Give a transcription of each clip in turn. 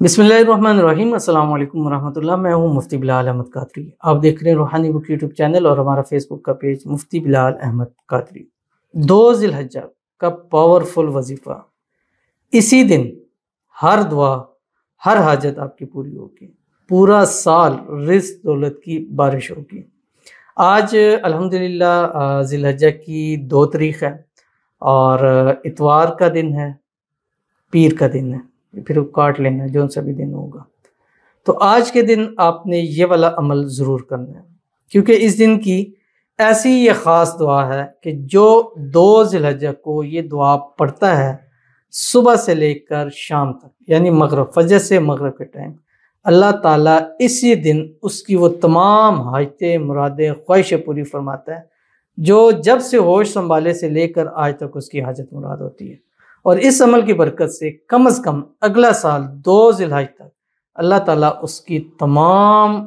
बिस्मिल्लाहिर्रहमानिर्रहीम। अस्सलाम वालेकुम वरहमतुल्लाह। मैं हूं मुफ्ती बिलाल अहमद कादरी। आप देख रहे हैं रूहानी बुक यूट्यूब चैनल और हमारा फेसबुक का पेज मुफ्ती बिलाल अहमद कादरी। 2 ज़िलहज्जा का पावरफुल वजीफ़ा। इसी दिन हर दुआ, हर हाजत आपकी पूरी होगी। पूरा साल रिज़्क़ दौलत की बारिश होगी। आज अल्हम्दुलिल्लाह ज़िलहज्जा की 2 तारीख़ है और इतवार का दिन है, पीर का दिन है, फिर काट लेना जो सा भी दिन होगा। तो आज के दिन आपने ये वाला अमल ज़रूर करना है, क्योंकि इस दिन की ऐसी ये ख़ास दुआ है कि जो 2 ज़िलहज्जा को ये दुआ पढ़ता है सुबह से लेकर शाम तक, यानी मगरिब, फजर से मगरिब के टाइम, अल्लाह ताला इसी दिन उसकी वो तमाम हाजतें, मुरादें, ख्वाहिशें पूरी फरमाता है जो जब से होश संभाले से लेकर आज तक उसकी हाजत मुराद होती है। और इस अमल की बरकत से कम अगला साल 2 ज़िलहज तक अल्लाह ताला उसकी तमाम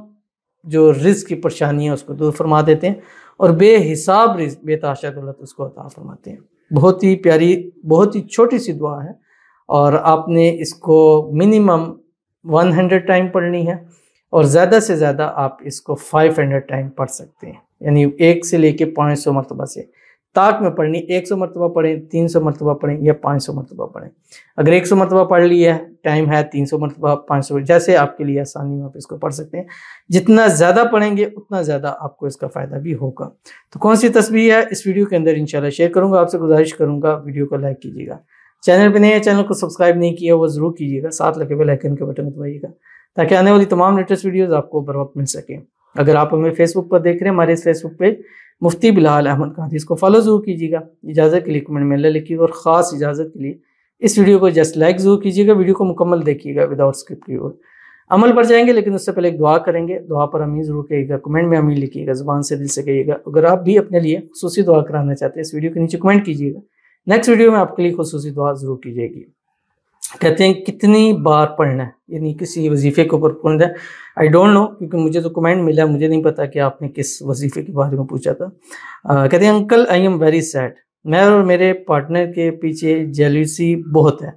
जो रिज़्क़ की परेशानियाँ उसको दूर फरमा देते हैं और बेहिसाब रिज़्क़, बेताशा दौलत उसको अता फरमाते हैं। बहुत ही प्यारी, बहुत ही छोटी सी दुआ है और आपने इसको मिनिमम 100 टाइम पढ़नी है और ज़्यादा से ज़्यादा आप इसको 500 टाइम पढ़ सकते हैं, यानी 1 से लेके 500 मरतबा से ताक में पढ़नी। 100 मरतबा पढ़ें, 300 मरतबा पढ़ें या 500 मरतबा पढ़ें। अगर 100 मरतबा पढ़ लिया है, टाइम है 300 मरतबा, 500, जैसे आपके लिए आसानी हो आप इसको पढ़ सकते हैं। जितना ज़्यादा पढ़ेंगे उतना ज़्यादा आपको इसका फ़ायदा भी होगा। तो कौन सी तस्बीह है इस वीडियो के अंदर इंशाल्लाह शेयर करूँगा। आपसे गुजारिश करूँगा वीडियो को लाइक कीजिएगा। चैनल पर नए हैं, चैनल को सब्सक्राइब नहीं किया वो ज़रूर कीजिएगा, साथ लगे बेल आइकन के बटन दबाइएगा ताकि आने वाली तमाम लेटेस्ट वीडियोज़ आपको बर वक्त मिल सकें। अगर आप हमें फेसबुक पर देख रहे हैं, हमारे इस फेसबुक पेज मुफ्ती बिलाल अहमद कादरी, इसको फॉलो ज़रूर कीजिएगा। इजाज़त के लिए कमेंट में अल्लाह लिखिएगा और ख़ास इजाज़त के लिए इस वीडियो को जस्ट लाइक ज़रूर कीजिएगा। वीडियो को मुकम्मल देखिएगा विदाउट स्क्रिप्ट की ओर। अमल पर जाएंगे लेकिन उससे पहले एक दुआ करेंगे। दुआ पर आमीन ज़रूर कहिएगा, कमेंट में आमीन लिखिएगा, ज़ुबान से दिल से कहिएगा। अगर आप भी अपने लिए खुसूसी दुआ कराना चाहते हैं इस वीडियो के नीचे कमेंट कीजिएगा, नेक्स्ट वीडियो में आपके लिए खुसूसी दुआ ज़रूर की जाएगी। कहते हैं कितनी बार पढ़ना है, यानी किसी वजीफ़े के ऊपर पढ़ना है। आई डोंट नो, क्योंकि मुझे तो कमेंट मिला, मुझे नहीं पता कि आपने किस वजीफ़े के बारे में पूछा था। कहते हैं uncle I am very sad, मैं और मेरे पार्टनर के पीछे जेलसी बहुत है।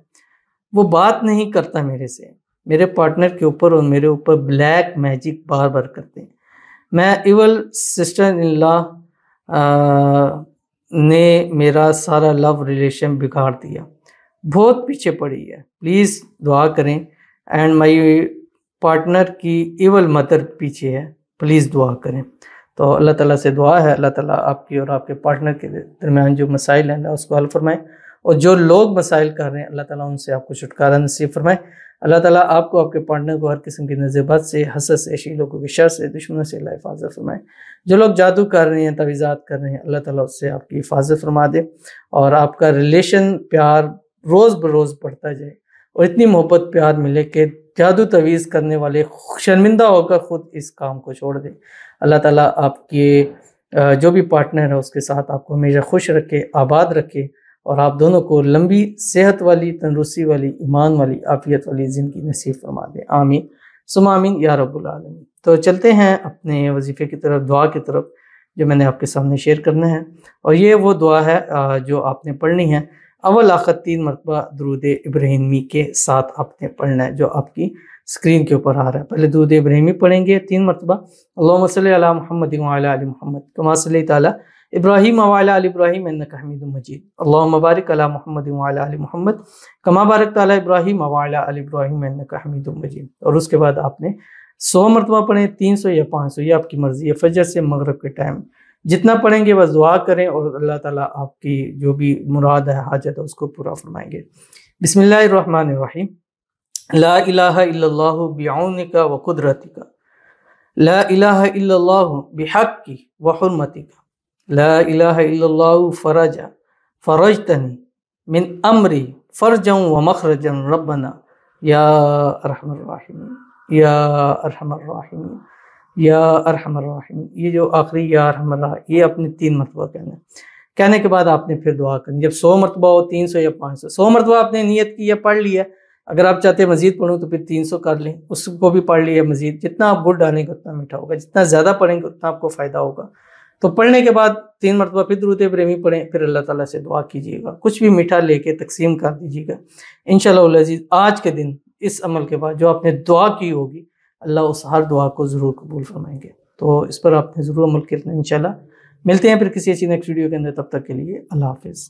वो बात नहीं करता मेरे से, मेरे पार्टनर के ऊपर और मेरे ऊपर ब्लैक मैजिक बार बार करते हैं। मैं इवल सिस्टर इन लॉ ने मेरा सारा लव रिलेशन बिगाड़ दिया, बहुत पीछे पड़ी है, प्लीज़ दुआ करें। एंड माई पार्टनर की इवल मदर पीछे है, प्लीज़ दुआ करें। तो अल्लाह ताला से दुआ है, अल्लाह ताला आपकी और आपके पार्टनर के दरमियान जो मसाइल हैं उसको हल फरमाएँ और जो लोग मसाइल कर रहे हैं अल्लाह ताला उनसे आपको छुटकारा नसीब फरमाए। अल्लाह ताला आपको, आपके पार्टनर को हर किस्म की नज़रबद से, हसद से, ऐसी लोगों की शर से, दुश्मनों से अल्लाह हिफाजत फरमाए। जो लोग जादू कर रहे हैं, तवीज़ात कर रहे हैं, अल्लाह ताला उससे आपकी हिफाजत फरमा दे और आपका रिलेशन, प्यार रोज़ बरोज़ बढ़ता जाए और इतनी मोहब्बत प्यार मिले कि जादू तवीज़ करने वाले शर्मिंदा होकर ख़ुद इस काम को छोड़ दें। अल्लाह ताला आपके जो भी पार्टनर है उसके साथ आपको हमेशा खुश रखे, आबाद रखे और आप दोनों को लंबी सेहत वाली, तंदुरुस्ती वाली, ईमान वाली, आफ़ियत वाली ज़िंदगी नसीब फरमा दे। आमीन सुम्मा आमीन या रब्बुल आलमीन। तो चलते हैं अपने वजीफ़े की तरफ, दुआ की तरफ जो मैंने आपके सामने शेयर करना है। और ये वो दुआ है जो आपने पढ़नी है। अव्वल आखिर 3 मरतबा दुरूद इब्राहिमी के साथ आपने पढ़ना है, जो आपकी स्क्रीन के ऊपर आ रहा है। पहले दुरूद इब्राहिमी पढ़ेंगे 3 मरतबा, अल्लाहुम्मा सल्लि अला मुहम्मद व अला आलि मुहम्मद कमा सल्लैता अला इब्राहीम व अला आलि इब्राहीम इन्नका हमीदुम मजीद, अल्लाहुम्मा बारिक अला मुहम्मद व अला आलि मुहम्मद कमा बारकता अला इब्राहीम व अला आलि इब्राहीम इन्नका हमीदुम मजीद। और उसके बाद आपने 100 मरतबा पढ़ें, 300 या 500, ये आपकी मर्ज़ी है। फजर से मगरिब के टाइम जितना पढ़ेंगे बस दुआ करें और अल्लाह ताला आपकी जो भी मुराद है, हाजत है, उसको पूरा फरमाएंगे। बिस्मिल्लाहिर्रहमानिर्रहीम। ला इलाहा इल्लल्लाहु बिऔनिका व कुदरतिका, ला इलाहा इल्लल्लाहु बिहक्की व हुर्मतिका, ला इलाहा इल्लल्लाहु फरजतनी मिन अमरी फरजन व मखरजन रब्बना या अरहमर राहिमीन, या अरहमर राहिमीन, या अरहमर राहिमीन। ये जो आखिरी या अरहमर राहिमीन, ये आपने 3 मरतबा कहना है। कहने के बाद आपने फिर दुआ करनी। जब 100 मरतबा हो, 300 या 500, 100 मरतबा आपने नियत की या पढ़ लिया। अगर आप चाहते हैं मज़ीद पढ़ूँ तो फिर 300 कर लें, उसको भी पढ़ लिया मज़ीद। जितना आप गुड़ डालेंगे उतना मीठा होगा, जितना ज़्यादा पढ़ेंगे उतना आपको फ़ायदा होगा। तो पढ़ने के बाद 3 मरतबा फिर दुरूद इब्राहिमी पढ़ें, फिर अल्लाह ताला से दुआ कीजिएगा। कुछ भी मीठा लेके तकसीम कर दीजिएगा। इंशाअल्लाह अज़ीज़ आज के दिन اس عمل کے بعد جو آپ نے دعا کی ہوگی، اللہ اس ہر دعا کو ضرور قبول فرمائیں گے۔ تو اس پر آپ نے ضرور عمل کرنا انشاءاللہ۔ ملتے ہیں پھر کسی اچھی نیکسٹ ویڈیو کے اندر، تب تک کے لیے اللہ حافظ۔